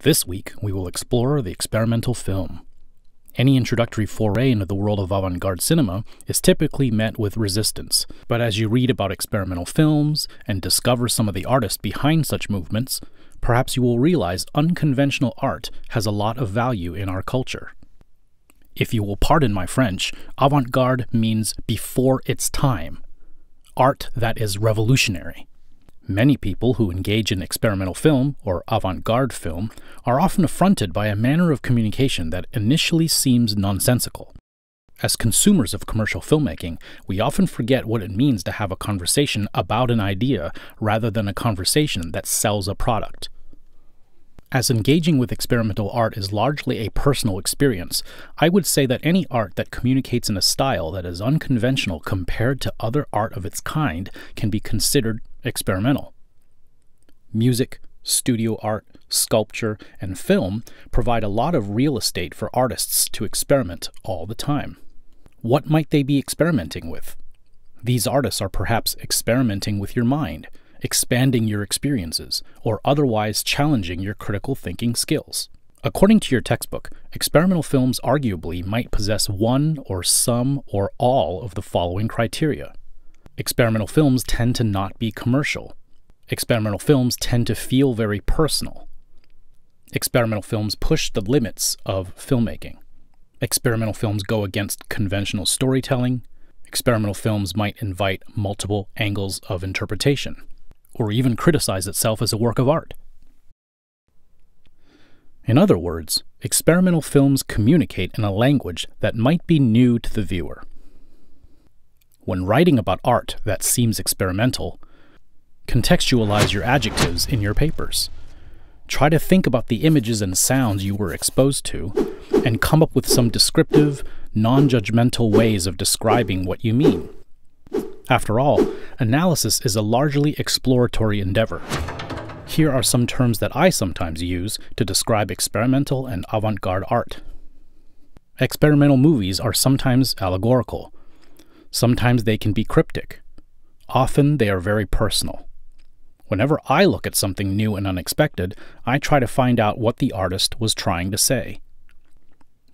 This week, we will explore the experimental film. Any introductory foray into the world of avant-garde cinema is typically met with resistance, but as you read about experimental films and discover some of the artists behind such movements, perhaps you will realize unconventional art has a lot of value in our culture. If you will pardon my French, avant-garde means before its time, art that is revolutionary. Many people who engage in experimental film, or avant-garde film, are often affronted by a manner of communication that initially seems nonsensical. As consumers of commercial filmmaking, we often forget what it means to have a conversation about an idea rather than a conversation that sells a product. As engaging with experimental art is largely a personal experience, I would say that any art that communicates in a style that is unconventional compared to other art of its kind can be considered experimental. Music, studio art, sculpture, and film provide a lot of real estate for artists to experiment all the time. What might they be experimenting with? These artists are perhaps experimenting with your mind, expanding your experiences, or otherwise challenging your critical thinking skills. According to your textbook, experimental films arguably might possess one or some or all of the following criteria. Experimental films tend to not be commercial. Experimental films tend to feel very personal. Experimental films push the limits of filmmaking. Experimental films go against conventional storytelling. Experimental films might invite multiple angles of interpretation, or even criticize itself as a work of art. In other words, experimental films communicate in a language that might be new to the viewer. When writing about art that seems experimental, contextualize your adjectives in your papers. Try to think about the images and sounds you were exposed to, and come up with some descriptive, non-judgmental ways of describing what you mean. After all, analysis is a largely exploratory endeavor. Here are some terms that I sometimes use to describe experimental and avant-garde art. Experimental movies are sometimes allegorical. Sometimes they can be cryptic. Often they are very personal. Whenever I look at something new and unexpected, I try to find out what the artist was trying to say.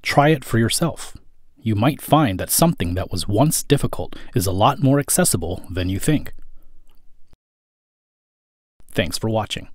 Try it for yourself. You might find that something that was once difficult is a lot more accessible than you think. Thanks for watching.